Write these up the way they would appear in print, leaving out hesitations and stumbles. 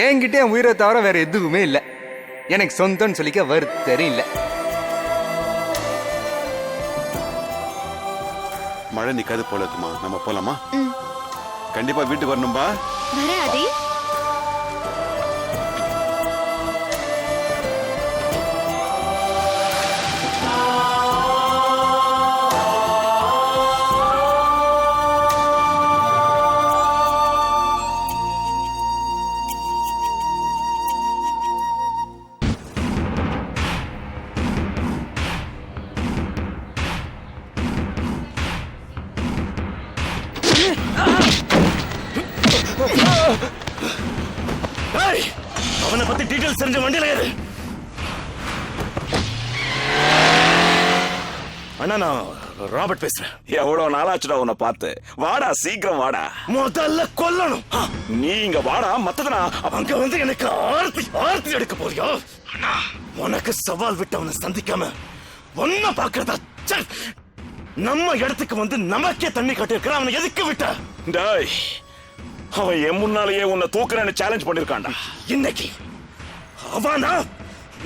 என்கிட்ட என் உயிரை தவிர வேற எதுவுமே இல்லை. எனக்கு சொந்தம்னு சொல்லிக்க வருத்தரும் இல்லை. மழை நிக்காது போல இருக்குமா, நம்ம போலாமா? கண்டிப்பா வீட்டுக்கு வரணும்பா. வராதே. அவனை பத்தி டீடைல்ஸ் தெரிஞ்ச வண்டியில ஏறு. அண்ணா, நான் ராபர்ட் பேசுறேன். எவ்வளவு நாளாச்சுடா உன்னை பார்த்து. வாடா, சீக்கிரம் வாடா. முதல்ல கொல்லணும். நீ இங்க வாடா, மத்ததுனா அங்க வந்து எனக்கு ஆர்த்தி எடுக்க போறியா? அண்ணா, உனக்கு சவால் விட்டவனை சந்திக்காம ஒன்ன பாக்குறதா? நம்ம இடத்துக்கு வந்து நமக்கே தண்ணி கட்டிருக்கிற அவனை எதுக்கு விட்ட? டேய், அவன் என் முன்னாலேயே உன்னை தூக்குறேன்னு சேலஞ்ச் பண்ணிருக்கான்டா. இன்னைக்கு அவனா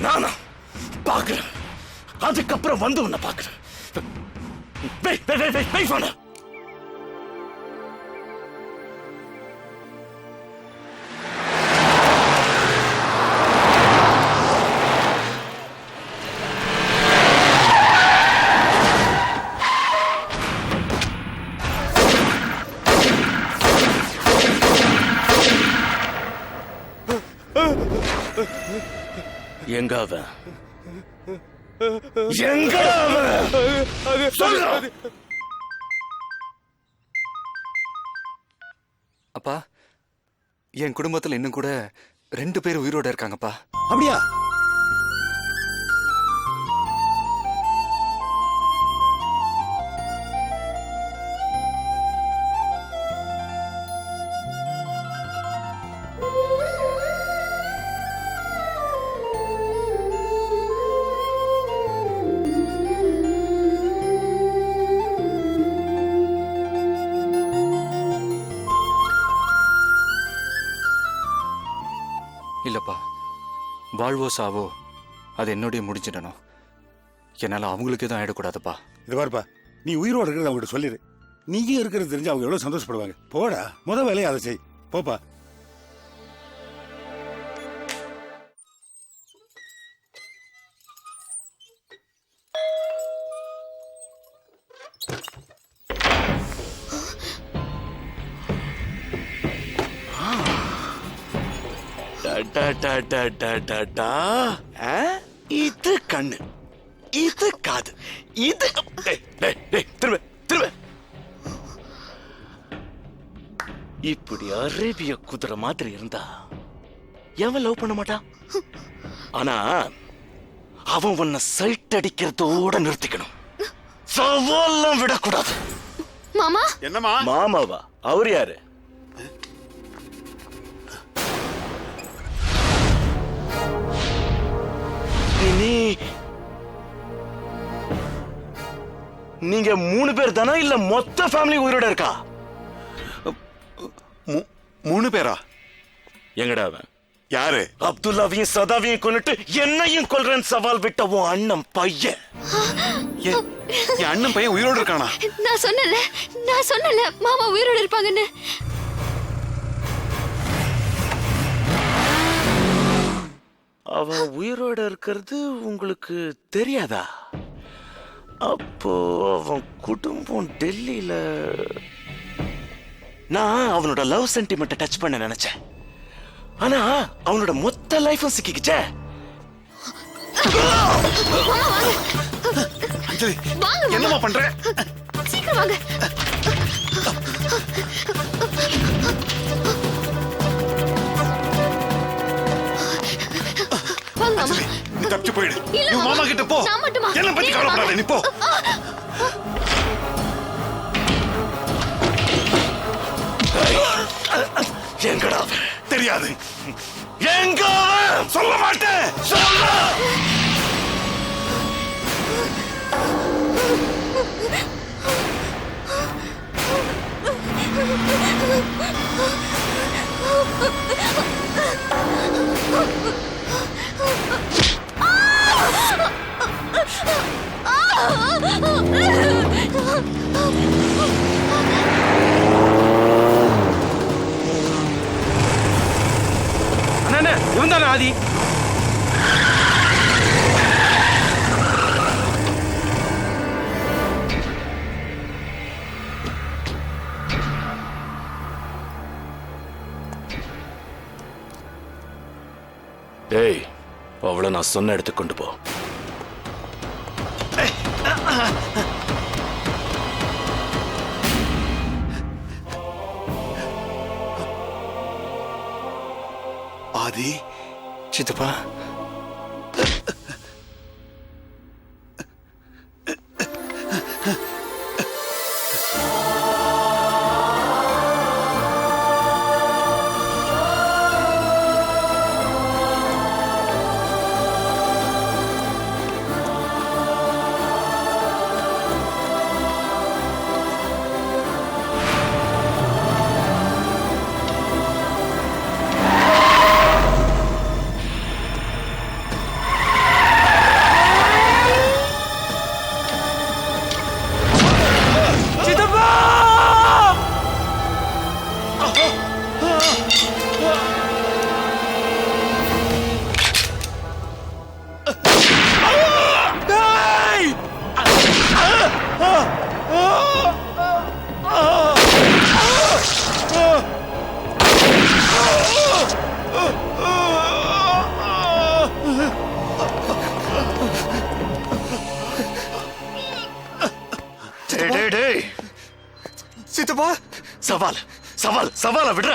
நானா பாக்குறேன். அதுக்கப்புறம் வந்து உன்னை பாக்குறேன். எங்க அவன்? எங்க அவன்? சொல்றா. அப்பா, என் குடும்பத்துல இன்னும் கூட 2 பேர் உயிரோட இருக்காங்கப்பா. அப்படியா? இல்லப்பா, வாழ்வோ சாவோ அது என்னுடைய முடிஞ்சிடணும். என்னால அவங்களுக்கு எதுவும் ஆயிடக்கூடாதுப்பா. இது பாருப்பா, நீ உயிரோடு இருக்கிறத அவங்ககிட்ட சொல்லிடு. நீயும் இருக்கிறது தெரிஞ்சு அவங்க எவ்வளவு சந்தோஷப்படுவாங்க. போடா, முத வேலையை அதை செய். போப்பா. இது கண்ணு, இது காது, இது திரும்ப திரும்ப. இப்படி அரேபிய குதிரை மாதிரி இருந்தா எவன் லவ் பண்ண மாட்டான்? ஆனா அவன் உன்னை சைட் அடிக்கிறதோட நிறுத்திக்கணும். சவால்லாம் விடக்கூடாது. மாமா. என்னமா? மாமாவா? அவர் யாரு? நீங்க 3 பேர் தானா இல்ல மொத்த ஃபேமிலி உயிரோட இருக்கா? 3 பேரா? எங்கடா அவன்? யாரு? அப்துல்லாவையும் சதாவையும் கொன்னுட்டு என்னையும் கொல்றேன்னு சவால் விட்ட உன் அண்ணன் பையன். என் அண்ணன் பையன் உயிரோடு இருக்கானா? நான் சொன்னல மாமா உயிரோட இருப்பாங்கன்னு. அவன் உயிரோட இருக்கிறது உங்களுக்கு தெரியாதா? அப்போ அவன் குடும்பம் டெல்லியில. நான் அவனோட லவ் சென்டிமெண்ட்டை டச் பண்ண நினைச்சேன். ஆனா அவனோட மொத்த லைஃபும் சிக்கிக்கிச்சே. அஞ்சலி, என்னமா பண்ற? சீக்கிரம் வாங்க. நீ தப்பிச்சு போயிடு. நீ மாமா கிட்ட போ. என்ன பத்தி கவலைப்படாத, நீ போ. எங்கடா தெரியாது. எங்க சொல்ல மாட்டேன். சொல்ல. ஆதி. டேய், அவளை நான் சொன்ன இடத்துக்கு கொண்டு போ. ஆதி, சித்தப்பா சித்தப்பா, சவால் சவால் சவால விடுற.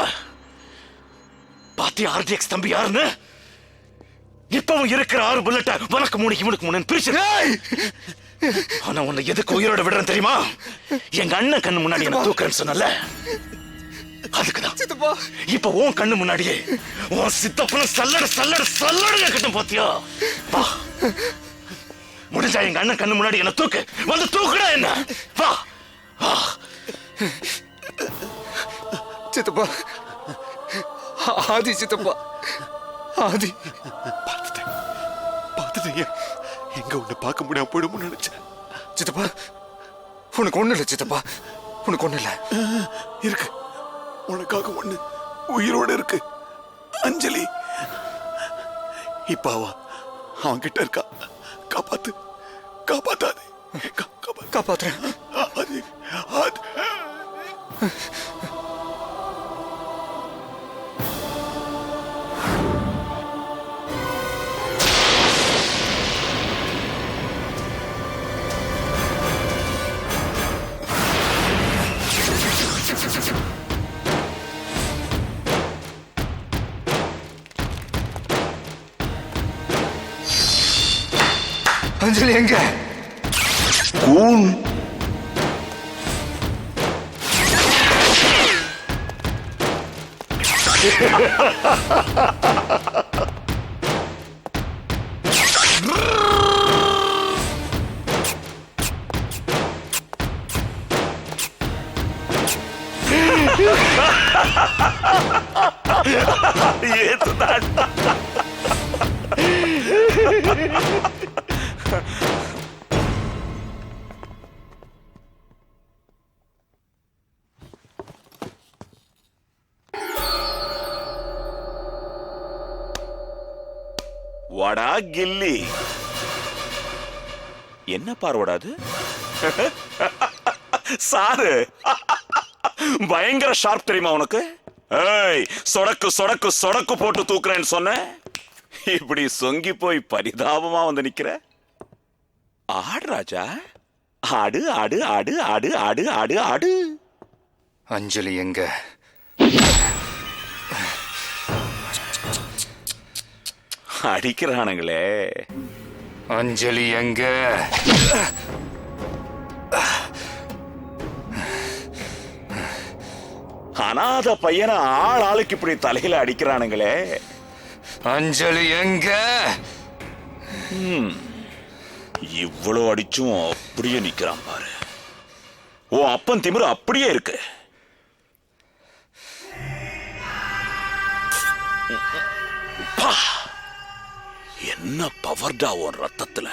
பாத்தியா ஆர்டிஎக்ஸ் தம்பி யாருன்னு? இப்பவும் இருக்கிற 6 புல்லட்ட உனக்கு 3 இவனுக்கு 3 பிரிச்சு. ஆனா உன்னை எதுக்கு உயிரோட விடுறேன் தெரியுமா? எங்க அண்ணன் கண்ணு முன்னாடி என்ன தூக்குறேன்னு சொன்னல, அதுக்குதான். இப்ப உன் கண்ணு முன்னாடியே உன் சித்தப்பன சல்லட சல்லட சல்லட கட்டும் பாத்தியா? வா, முடிஞ்சா எங்க அண்ணன் கண்ணு முன்னாடி என்ன தூக்கு, வந்து தூக்குடா என்ன. வா வா. சித்தப்பா, ஆதி சித்தப்பா, ஆதி. பார்த்துட்டேன். எங்க உன்னை பார்க்க முடியாம போயிடும்னு நினைச்சேன். சித்தப்பா, உனக்கு ஒண்ணு இல்ல சித்தப்பா, உனக்கு ஒண்ணு இல்ல. இருக்கு, உனக்காக ஒண்ணு உயிரோட இருக்கு. அஞ்சலி இப்ப அவன் கிட்ட இருக்கா. காப்பாத்து, காப்பாத்தாது. காப்பாத்துறேன். அது அது அஞ்சலி எங்க? கூன் ஏத்துதான். வாடா கில்லி, என்ன பார்வடாது? சாரு பயங்கர ஷார்ப் தெரியுமா உனக்கு? ஏய், சொடக்கு சொடக்கு சொடக்கு போட்டு தூக்குறேன்னு சொன்ன, இப்படி சொங்கி போய் பரிதாபமா வந்து நிக்கிற. ஆடு ராஜா, ஆடு ஆடு ஆடு ஆடு ஆடு ஆடு ஆடு. அஞ்சலி எங்க? அடிக்கிறானுங்களே. அஞ்சலி எங்க? அனாத பையனை ஆள் ஆளுக்கு இப்படி தலையில அடிக்கிறானுங்களே. அஞ்சலி எங்க? இவ்வளவு அடிச்சும் அப்படியே நிக்கிறான் பாரு. ஓ அப்பன் திமிரு அப்படியே இருக்கு. என்ன பவர்டா உன் ரத்தத்துல.